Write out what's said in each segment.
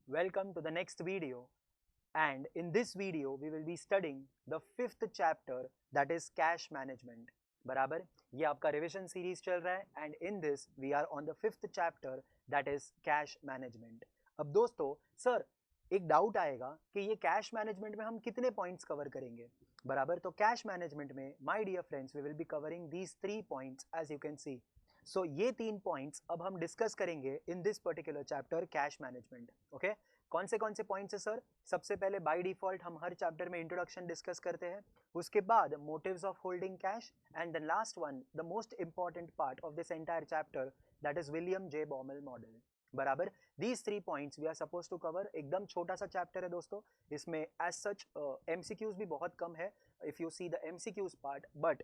welcome to the next video, and in this video we will be studying the fifth chapter, that is cash management. बराबर, ये आपका revision series चल रहा है and in this we are on the fifth chapter, that is cash management. अब दोस्तों sir एक doubt आएगा कि ये कैश मैनेजमेंट में हम कितने पॉइंट्स कवर करेंगे. बराबर, तो कैश मैनेजमेंट में my dear friends we will be covering these 3 points as you can see. So ये 3 पॉइंट्स अब हम डिस्कस करेंगे in this particular chapter cash management. Okay, कौन से पॉइंट्स है सर? सबसे पहले बाय डिफॉल्ट हम हर चैप्टर में इंट्रोडक्शन डिस्कस करते हैं, उसके बाद motives of holding cash, and the last one the most important part of this entire chapter, that is William J Baumol model. बराबर, these 3 points we are suppose to cover. एकदम छोटा सा chapter है दोस्तों, इसमें एज सच एमसीक्यूज भी बहुत कम है if you see the MCQs part, but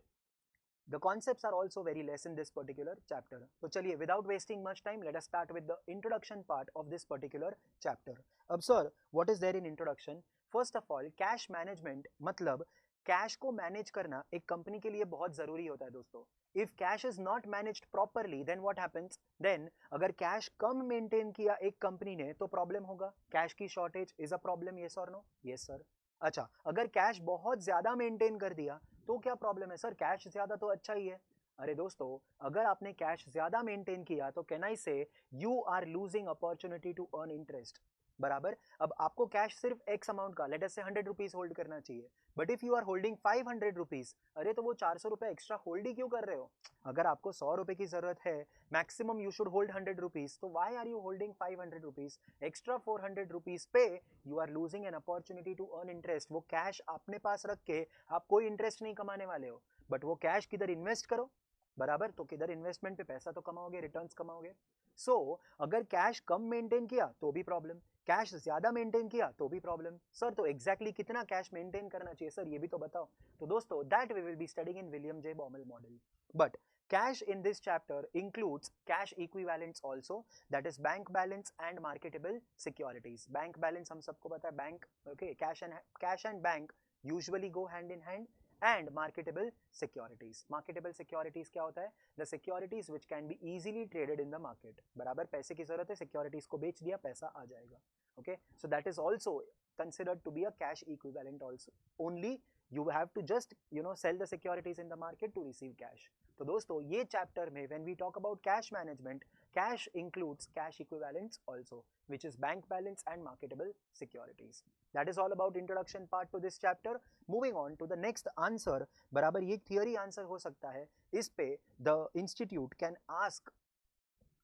the concepts are also very less in this particular chapter. तो चलिए without wasting much time, let us start with the introduction part of this particular chapter. अब sir, what is there in introduction? First of all, cash management मतलब cash को manage करना एक company के लिए बहुत जरूरी होता है दोस्तों. If cash is not managed properly then what happens? Then अगर कैश कम मेंटेन किया एक कंपनी ने तो प्रॉब्लम होगा. कैश की shortage is a problem, yes और नो? Yes sir. अच्छा, अगर कैश बहुत ज्यादा मेंटेन कर दिया तो क्या प्रॉब्लम है सर? कैश ज्यादा तो अच्छा ही है. अरे दोस्तों, अगर आपने कैश ज्यादा मेंटेन किया तो can I say you are losing opportunity to earn interest. बराबर, अब आपको कैश सिर्फ एक्स अमाउंट का, let us say 100 rupees hold करना चाहिए, but if you are holding 500 rupees, अरे तो वो 400 रुपए एक्स्ट्रा होल्ड ही क्यों कर रहे हो? अगर आपको 100 रुपए की जरूरत है, maximum you should hold 100 rupees, तो why are you holding 500 rupees? Extra 400 rupees पे you are losing an opportunity to earn interest. वो कैश अपने पास रख के आप कोई इंटरेस्ट नहीं कमाने वाले हो, बट वो कैश किधर इन्वेस्ट करो. बराबर, तो किधर इन्वेस्टमेंट पे पैसा तो कमाओगे, रिटर्न्स कमाओगे. सो अगर कैश कम मेंटेन किया तो भी प्रॉब्लम, कैश ज्यादा मेंटेन किया तो भी प्रॉब्लम. सर तो एग्जैक्टली कितना कैश मेंटेन करना चाहिए सर, ये भी तो बताओ. तो दोस्तों that we will be studying in William J Baumol model. But cash in this chapter includes cash equivalents also, that is bank balance and marketable securities. bank balance हम सबको पता है, bank okay, cash and bank usually go hand in hand, and marketable securities. marketable securities क्या होता है? the securities which can be easily traded in the market. बराबर, पैसे की जरूरत है, securities को बेच दिया, पैसा आ जाएगा. okay, so that is also considered to be a cash equivalent also. only you have to just sell the securities in the market to receive cash. तो दोस्तों ये चैप्टर में when we talk about cash management, cash includes cash equivalents also, which is bank balance and marketable securities. That is all about introduction part to this chapter. Moving on to the next answer. बराबर, ये theory answer हो सकता है. इस पे the institute can ask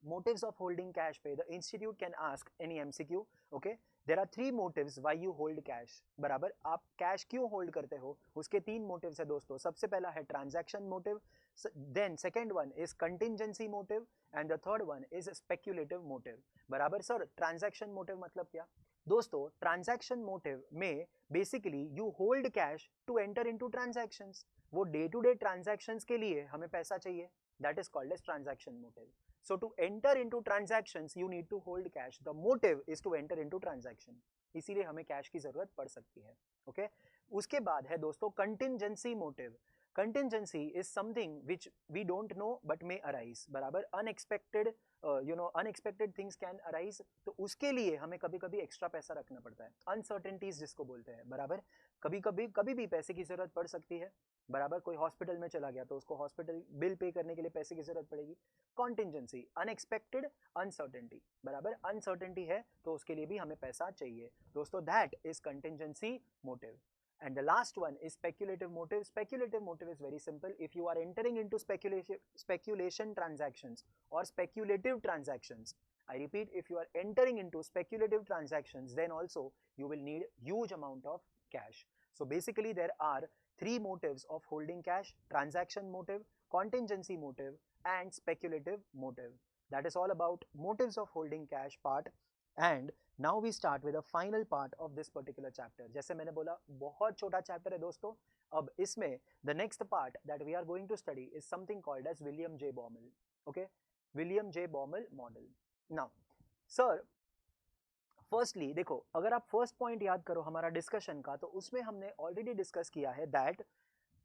motives of holding cash पे the institute can ask any MCQ. okay, there are 3 motives why you hold cash. बराबर, आप कैश क्यों होल्ड करते हो, उसके 3 मोटिव्स है दोस्तों. सबसे पहला है transaction motive, then second one is contingency motive, and the third one is speculative motive. बराबर सर, ट्रांजैक्शन मोटिव मतलब क्या? दोस्तों ट्रांजैक्शन मोटिव में basically you hold cash to enter into transactions. वो डे टू डे ट्रांजैक्शंस के लिए हमें पैसा चाहिए, that is called as transaction motive. So to enter into transactions you need to hold cash. The motive is to enter into transaction. इसीलिए हमें cash की जरूरत पड़ सकती है. ओके, उसके बाद है दोस्तों contingency motive. Contingency is something which we don't know but may arise. बराबर, unexpected unexpected things can arise, तो उसके लिए हमें कभी कभी एक्स्ट्रा पैसा रखना पड़ता है. अनसर्टेनिटीज जिसको बोलते हैं. बराबर, कभी भी पैसे की जरूरत पड़ सकती है. बराबर, कोई हॉस्पिटल में चला गया तो उसको हॉस्पिटल बिल पे करने के लिए पैसे की जरूरत पड़ेगी. कॉन्टिंजेंसी, अनएक्सपेक्टेड अनसर्टेनिटी. बराबर, अनसर्टेनिटी है तो उसके लिए भी हमें पैसा चाहिए दोस्तों. That is contingency motive. And the last one is speculative motive. Speculative motive is very simple. If you are entering into speculation transactions or speculative transactions, I repeat, if you are entering into speculative transactions, then also you will need huge amount of cash. So basically there are 3 motives of holding cash: transaction motive, contingency motive, and speculative motive. That is all about motives of holding cash part. And now we start with the final part of this particular chapter. जैसे मैंने बोला बहुत छोटा chapter है दोस्तों. अब इसमें the next part that we are going to study is something called as William J. Baumol. okay, William J. Baumol model. Now sir, firstly देखो, अगर आप फर्स्ट पॉइंट याद करो हमारा डिस्कशन का, तो उसमें हमने ऑलरेडी डिस्कस किया है दैट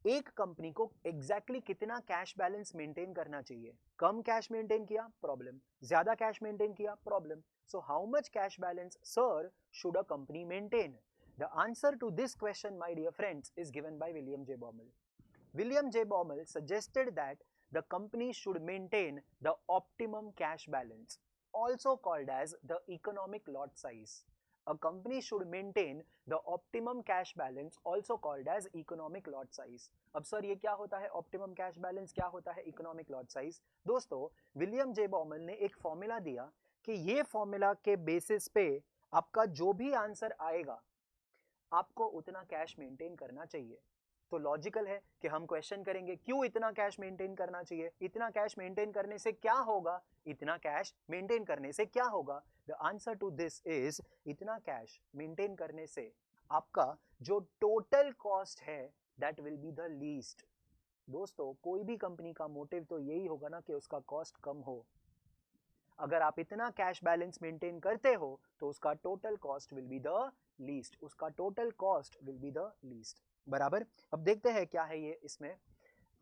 एक कंपनी को एग्जैक्टली कितना कैश बैलेंस मेंटेन करना चाहिए. कम कैश मेंटेन किया, प्रॉब्लम. ज्यादा कैश मेंटेन किया, problem. So how much cash balance sir should a company maintain? The answer to this question, my dear friends, is given by William J. Baumol. William J. Baumol suggested that the company should maintain the optimum cash balance, also called as the economic lot size. A company should maintain the optimum cash balance, also called as economic lot size. अब sir ये क्या होता है optimum cash balance, क्या होता है economic lot size? दोस्तों, William J Baumol ने एक फॉर्मूला दिया कि ये फॉर्मूला के बेसिस पे आपका जो भी आंसर आएगा आपको उतना कैश मेंटेन करना चाहिए. तो लॉजिकल है कि हम क्वेश्चन करेंगे क्यों इतना कैश मेंटेन करना चाहिए, इतना कैश मेंटेन करने से क्या होगा, इतना कैश मेंटेन करने से क्या होगा. The answer to this is इतना कैश मेंटेन करने से आपका जो टोटल कॉस्ट है that will be the least. दोस्तों, कोई भी कंपनी का मोटिव तो यही होगा ना कि उसका कॉस्ट कम हो. अगर आप इतना कैश बैलेंस मेंटेन करते हो तो उसका total cost will be the least, उसका total cost will be the least. बराबर. अब देखते हैं क्या है ये इसमें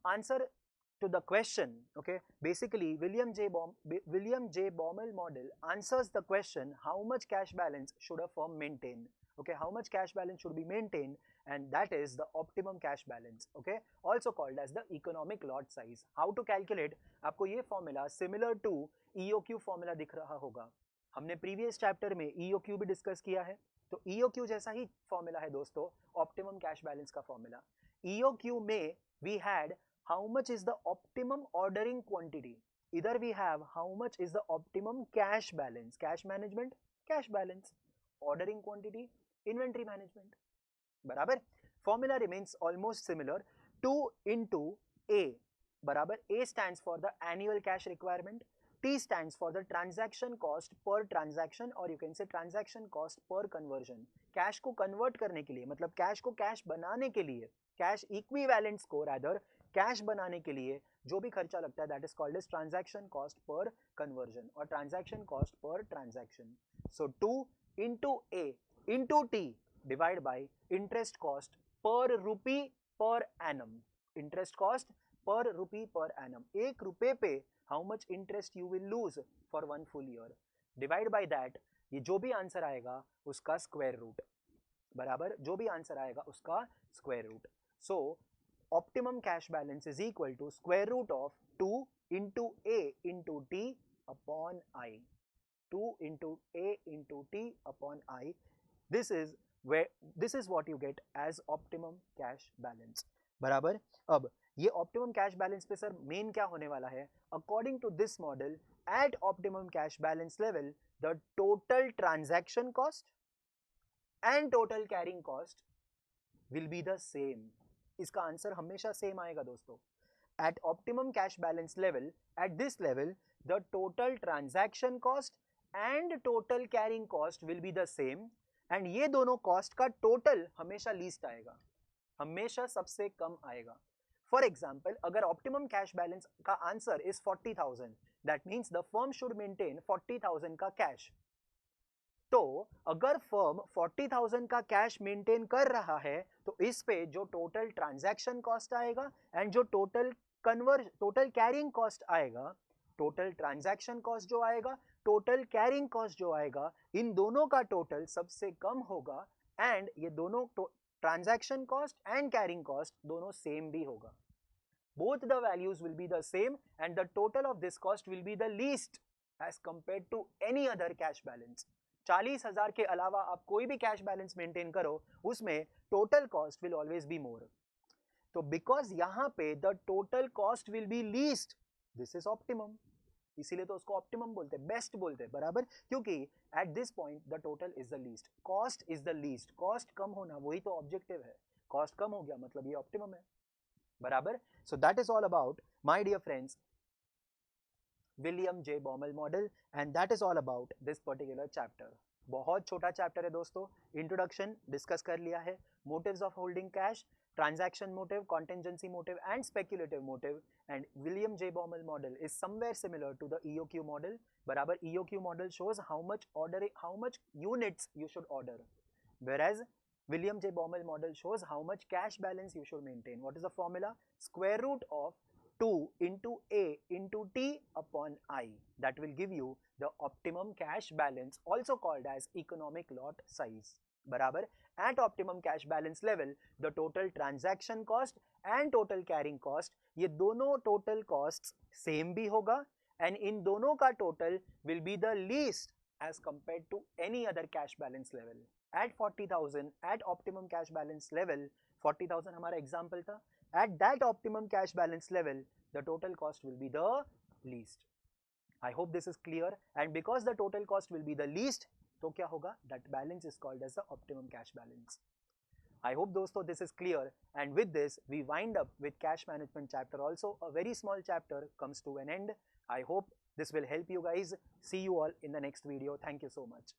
answer to the question. Okay, basically William J. Baumol model answers the question how much cash balance should a firm maintain. Okay, how much cash balance should be maintained, and that is the optimum cash balance. Okay, also called as the economic lot size. How to calculate? आपको ये formula similar to EOQ formula दिख रहा होगा. हमने previous chapter में EOQ भी discuss किया है. तो EOQ जैसा ही formula है दोस्तों, optimum cash balance का formula. EOQ में we had how much is the optimum ordering quantity. Either we have how much is the optimum cash balance, cash management, cash balance, ordering quantity, inventory management. बराबर. Formula remains almost similar. 2 into A. बराबर. A stands for the annual cash requirement. T stands for the transaction cost per transaction, or you can say transaction cost per conversion. Cash को convert करने के लिए, मतलब cash को cash बनाने के लिए, कैश इक्विवेलेंट्स को रादर कैश बनाने के लिए जो भी खर्चा लगता है that is called as transaction cost per conversion और transaction cost per transaction. So 2 into A into T divide by interest cost per rupee per annum. Interest cost per rupee per annum. 1 रुपए पे how much interest you will lose for 1 full year divide by that. ये जो भी answer आएगा उसका square root. बराबर. जो भी आंसर आएगा उसका square root. So optimum cash balance is equal to square root of 2 into A into T upon I. 2 into A into T upon I. This is what you get as optimum cash balance. बराबर. अब ये optimum cash balance पे sir main क्या होने वाला है? According to this model, at optimum cash balance level, the total transaction cost and total carrying cost will be the same. इसका answer हमेशा सेम आएगा दोस्तों. At optimum cash balance level, at this level the total transaction cost and total carrying cost will be the same, and ये दोनों cost का total हमेशा least आएगा, हमेशा सबसे कम आएगा. फॉर एग्जाम्पल, अगर ऑप्टिमम कैश बैलेंस का answer is 40,000, that means the firm should maintain 40,000 का कैश. तो अगर फर्म 40,000 का कैश मेंटेन कर रहा है तो इस पे जो टोटल ट्रांजैक्शन कॉस्ट आएगा एंड जो टोटल कैरिंग कॉस्ट आएगा, टोटल ट्रांजैक्शन कॉस्ट जो आएगा, टोटल कैरिंग कॉस्ट जो आएगा, इन दोनों का टोटल सबसे कम होगा, एंड ये दोनों transaction cost and carrying cost दोनों सेम भी होगा. Both the values will be the same and the total of this cost will be the least as compared to any other cash balance. 40,000 के अलावा आप कोई भी कैश बैलेंस मेंटेन करो उसमें total cost will always be more. तो because यहां पे the total cost will B least, this is optimum, इसीलिए तो उसको ऑप्टिमम बोलते हैं, बेस्ट बोलते हैं. बराबर. क्योंकि at this point the total is the least, cost is the least. Cost कम होना वही तो ऑब्जेक्टिव है. कॉस्ट कम हो गया मतलब ये ऑप्टिमम है. बराबर. So that is all about my dear friends William J. Baumol model, and that is all about this particular chapter. बहुत छोटा चैप्टर है दोस्तों. इंट्रोडक्शन डिस्कस कर लिया है, motives of holding cash, transaction motive, contingency motive and speculative motive, and William J Baumol model is somewhere similar to the EOQ model. बराबर. EOQ model shows how much units you should order, whereas William J. Baumol model shows how much cash balance you should maintain. What is the formula? Square root of 2 into A into T upon I. That will give you the optimum cash balance, also called as economic lot size. बराबर. At optimum cash balance level, the total transaction cost and total carrying cost, ये दोनों total costs same भी होगा, and इन दोनों का total will be the least as compared to any other cash balance level. At 40,000, at optimum cash balance level, 40,000 हमारा example था. At that optimum cash balance level, the total cost will be the least. I hope this is clear. And because the total cost will be the least, तो क्या होगा? That balance is called as the optimum cash balance. I hope दोस्तों this is clear. And with this, we wind up with cash management chapter also. A very small chapter comes to an end. I hope this will help you guys. See you all in the next video. Thank you so much.